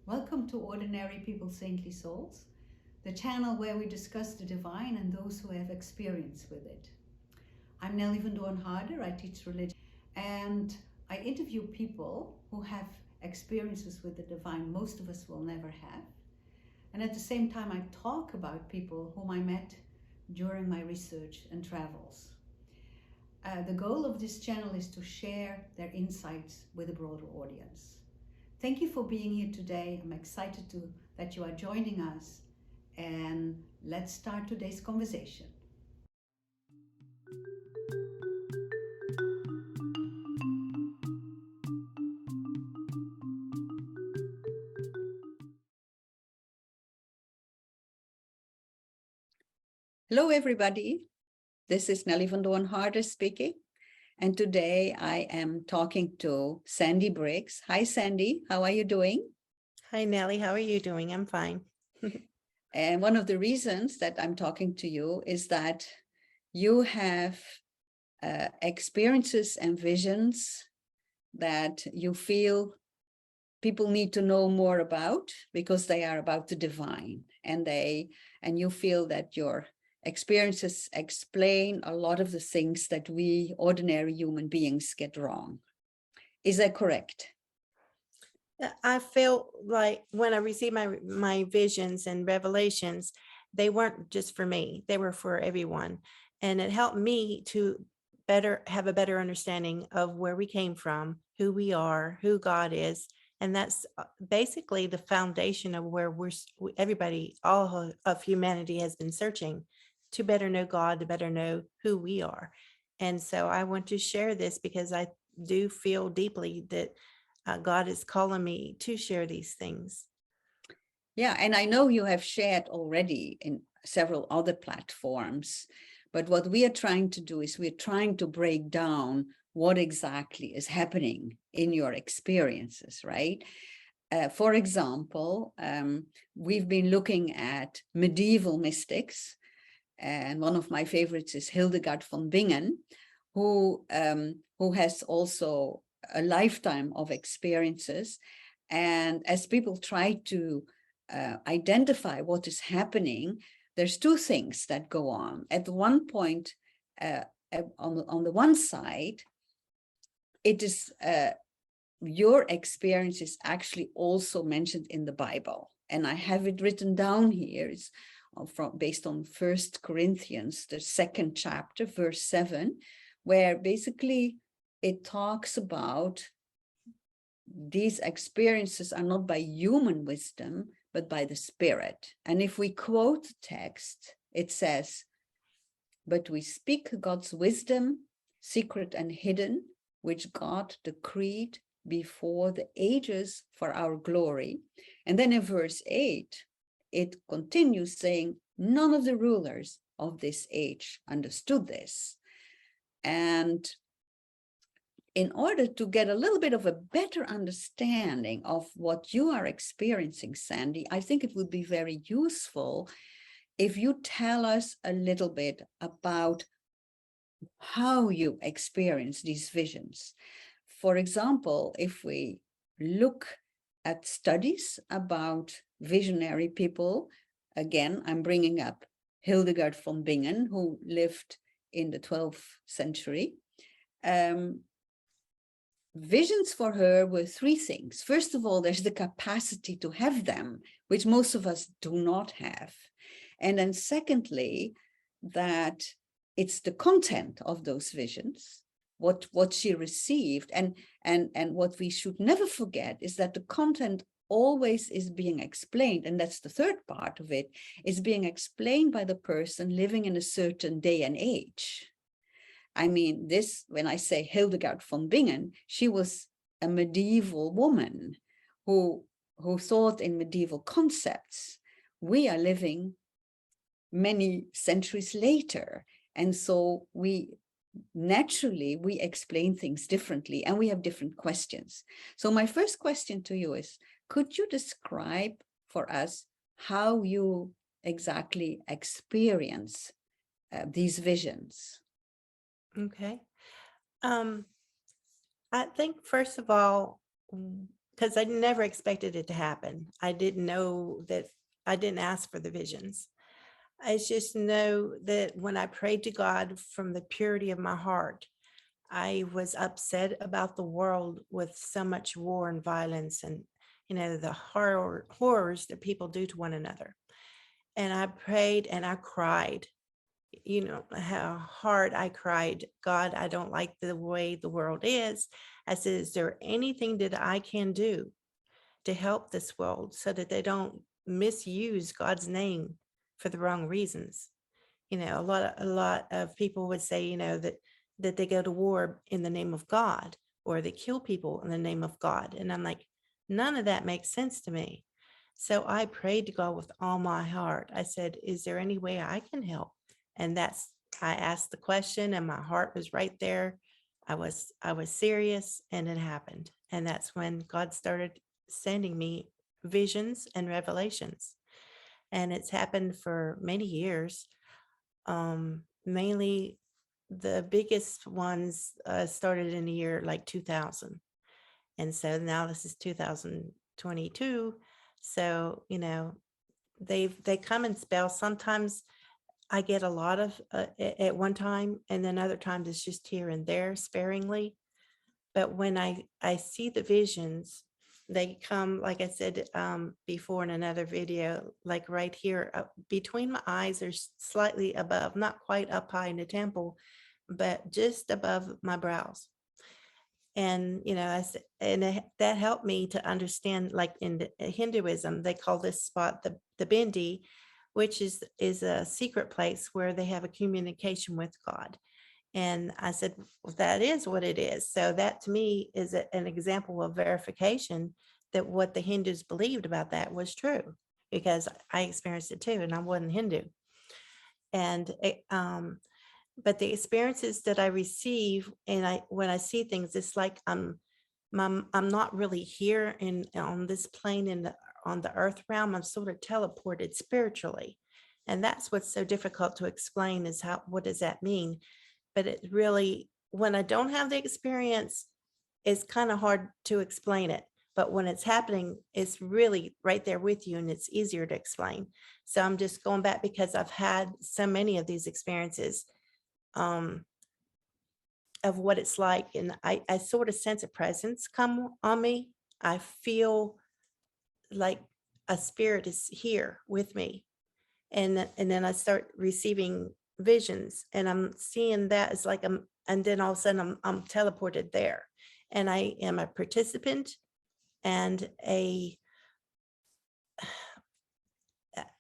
Welcome to Ordinary People's Saintly Souls, the channel where we discuss the divine and those who have experience with it. I'm Nelly VDH. I teach religion and I interview people who have experiences with the divine most of us will never have. And at the same time, I talk about people whom I met during my research and travels. The goal of this channel is to share their insights with a broader audience. Thank you for being here today. I'm excited that you are joining us, and let's start today's conversation. Hello, everybody. This is Nelly VDH speaking, and today I am talking to Sandy Briggs. Hi, Sandy. How are you doing? Hi, Nelly. How are you doing? I'm fine. And one of the reasons that I'm talking to you is that you have experiences and visions that you feel people need to know more about because they are about the divine, and you feel that your experiences explain a lot of the things that we ordinary human beings get wrong. Is that correct? I feel like when I received my visions and revelations, they weren't just for me, they were for everyone. And it helped me to have a better understanding of where we came from, who we are, who God is. And that's basically the foundation of where everybody, all of humanity has been searching to better know God, to better know who we are. And so I want to share this because I do feel deeply that God is calling me to share these things. Yeah, and I know you have shared already in several other platforms, but what we are trying to do is we're trying to break down what exactly is happening in your experiences, right? For example, we've been looking at medieval mystics, and one of my favorites is Hildegard von Bingen, who has also a lifetime of experiences. And as people try to identify what is happening, there's two things that go on. At one point, on the one side, it is your experience is actually also mentioned in the Bible, and I have it written down here. It's based on 1 Corinthians, the 2nd chapter, verse 7, where basically it talks about these experiences are not by human wisdom, but by the Spirit. And if we quote the text, it says, "But we speak God's wisdom, secret and hidden, which God decreed before the ages for our glory." And then in verse 8, it continues saying, "None of the rulers of this age understood this." And in order to get a little bit of a better understanding of what you are experiencing, Sandy, I think it would be very useful if you tell us a little bit about how you experience these visions. For example, if we look at studies about visionary people, again, I'm bringing up Hildegard von Bingen, who lived in the 12th century. Visions for her were three things. First of all, there's the capacity to have them, which most of us do not have. And then secondly, that it's the content of those visions, what she received. And what we should never forget is that the content always is being explained, and that's the third part of it, is being explained by the person living in a certain day and age. I mean, when I say Hildegard von Bingen, she was a medieval woman who thought in medieval concepts. We are living many centuries later. And so we explain things differently, and we have different questions. So my first question to you is, could you describe for us how you exactly experience these visions? Okay. I think, first of all, because I never expected it to happen. I didn't know that, I didn't ask for the visions. I just know that when I prayed to God from the purity of my heart, I was upset about the world with so much war and violence and, the horrors that people do to one another. And I prayed and I cried. You know how hard I cried. God, I don't like the way the world is. I said, is there anything that I can do to help this world so that they don't misuse God's name for the wrong reasons? A lot of people would say, that they go to war in the name of God, or they kill people in the name of God. And I'm like, none of that makes sense to me. So I prayed to God with all my heart. I said, is there any way I can help? And I asked the question and my heart was right there. I was serious, and it happened. And that's when God started sending me visions and revelations. And it's happened for many years. Mainly the biggest ones started in the year like 2000. And so now this is 2022. So, they come in spells. Sometimes I get a lot of at one time, and then other times it's just here and there sparingly. But when I see the visions, they come, like I said before in another video, like right here between my eyes, or slightly above, not quite up high in the temple, but just above my brows. And that helped me to understand, like in Hinduism, they call this spot the bindi, which is a secret place where they have a communication with God. And I said, well, that is what it is. So that to me is an example of verification that what the Hindus believed about that was true, because I experienced it too, and I wasn't Hindu. And but the experiences that I receive, and when I see things, it's like I'm not really here on this plane on the earth realm. I'm sort of teleported spiritually. And that's what's so difficult to explain, is what does that mean? But it really, when I don't have the experience, it's kind of hard to explain it. But when it's happening, it's really right there with you, and it's easier to explain. So I'm just going back because I've had so many of these experiences of what it's like. And I sort of sense a presence come on me. I feel like a spirit is here with me. And then I start receiving visions, and I'm seeing that as like and then all of a sudden I'm teleported there, and I am a participant and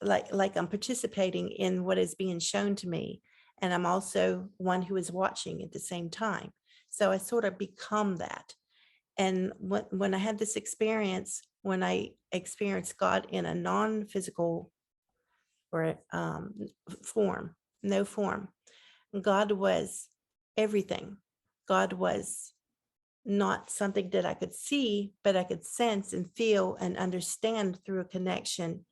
like I'm participating in what is being shown to me, and I'm also one who is watching at the same time. So I sort of become that. And when I had this experience, when I experienced God in a non-physical or form, no form, God was everything. God was not something that I could see, but I could sense and feel and understand through a connection.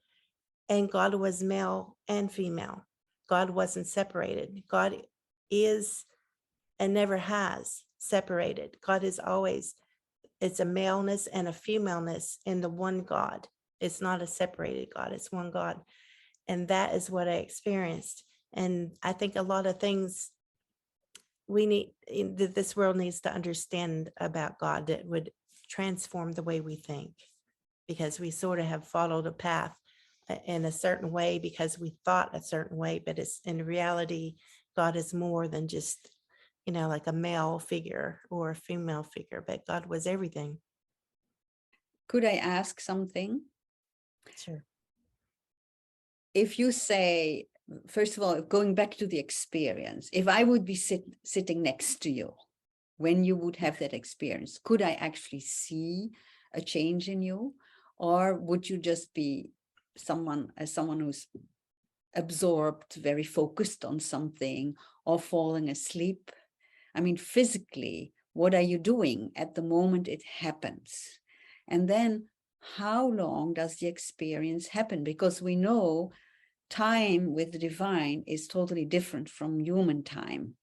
And God was male and female. God wasn't separated. God is and never has separated. God is always, it's a maleness and a femaleness in the one God. It's not a separated God, it's one God. And that is what I experienced. And I think a lot of things this world needs to understand about God that would transform the way we think, because we sort of have followed a path in a certain way because we thought a certain way, but it's in reality, God is more than just, like a male figure or a female figure, but God was everything. Could I ask something? Sure. If you say, first of all, going back to the experience, if I would be sitting next to you when you would have that experience, could I actually see a change in you? Or would you just be someone who's absorbed, very focused on something, or falling asleep? I mean, physically, what are you doing at the moment it happens? And then how long does the experience happen? Because we know time with the divine is totally different from human time.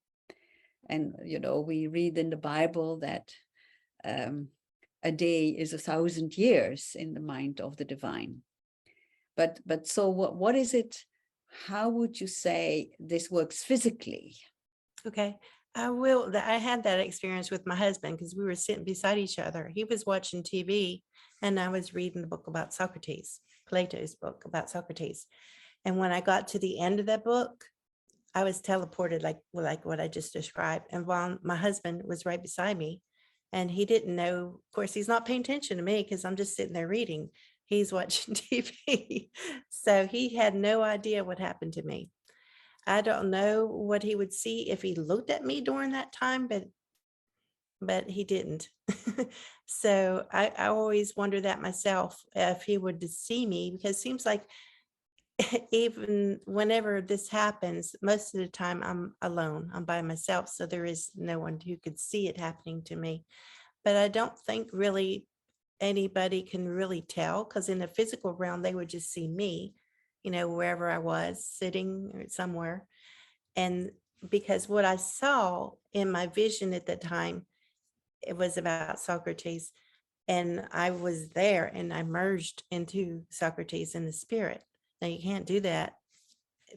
And, we read in the Bible that a day is 1,000 years in the mind of the divine. But so what is it? How would you say this works physically? Okay. I had that experience with my husband because we were sitting beside each other. He was watching TV and I was reading the book about Socrates, Plato's book about Socrates. And when I got to the end of that book, I was teleported like what I just described. And while my husband was right beside me and he didn't know, of course, he's not paying attention to me because I'm just sitting there reading. He's watching TV. So he had no idea what happened to me. I don't know what he would see if he looked at me during that time, but he didn't. So I always wonder that myself, if he would see me, because it seems like even whenever this happens, most of the time I'm alone, I'm by myself. So there is no one who could see it happening to me. But I don't think really anybody can really tell, because in the physical realm, they would just see me, wherever I was sitting or somewhere. And because what I saw in my vision at that time, it was about Socrates. And I was there and I merged into Socrates in the spirit. Now you can't do that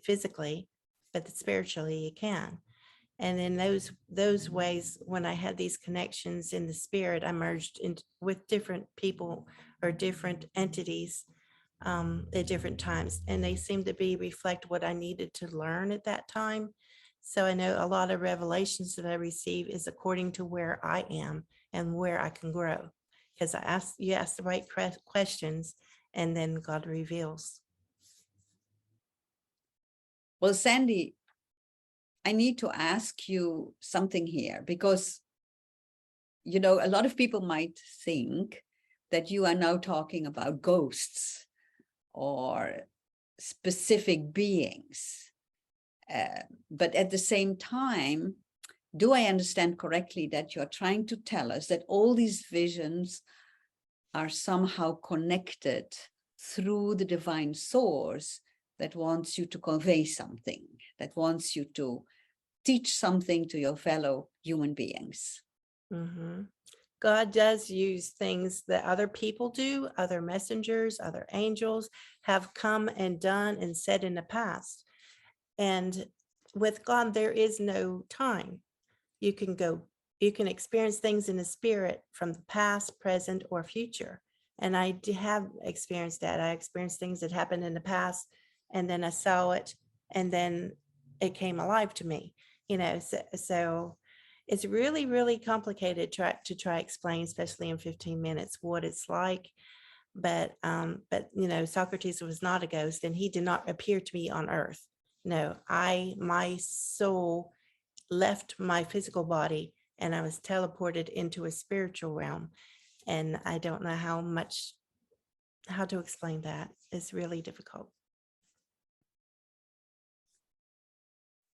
physically, but spiritually you can. And in those ways, when I had these connections in the spirit, I merged in with different people or different entities at different times, and they seemed to be reflect what I needed to learn at that time. So I know a lot of revelations that I receive is according to where I am and where I can grow, because you ask the right questions, and then God reveals. Well, Sandy, I need to ask you something here, because, a lot of people might think that you are now talking about ghosts or specific beings. But at the same time, do I understand correctly that you're trying to tell us that all these visions are somehow connected through the divine source that wants you to convey something, that wants you to teach something to your fellow human beings? Mm-hmm. God does use things that other people do, other messengers, other angels have come and done and said in the past. And with God, there is no time. You can experience things in the spirit from the past, present, or future. And I have experienced that. I experienced things that happened in the past, and then I saw it, and then it came alive to me. So it's really, really complicated to try explain, especially in 15 minutes, what it's like. But Socrates was not a ghost, and he did not appear to me on earth. No, my soul left my physical body and I was teleported into a spiritual realm. And I don't know how to explain that. It's really difficult.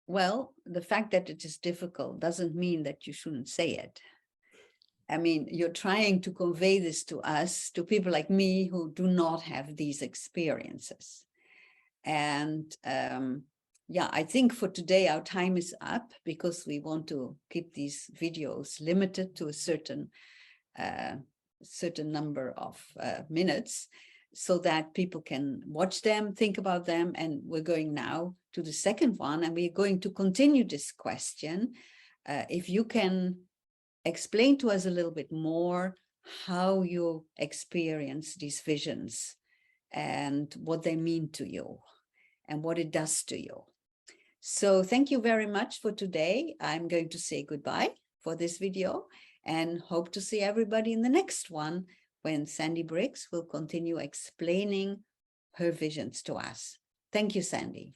Well, the fact that it is difficult doesn't mean that you shouldn't say it. I mean, you're trying to convey this to us, to people like me who do not have these experiences. And yeah, I think for today our time is up, because we want to keep these videos limited to a certain number of minutes, so that people can watch them, think about them. And we're going now to the second one, and we're going to continue this question. If you can explain to us a little bit more how you experience these visions and what they mean to you and what it does to you. So thank you very much for today. I'm going to say goodbye for this video and hope to see everybody in the next one, when Sandy Briggs will continue explaining her visions to us. Thank you, Sandy.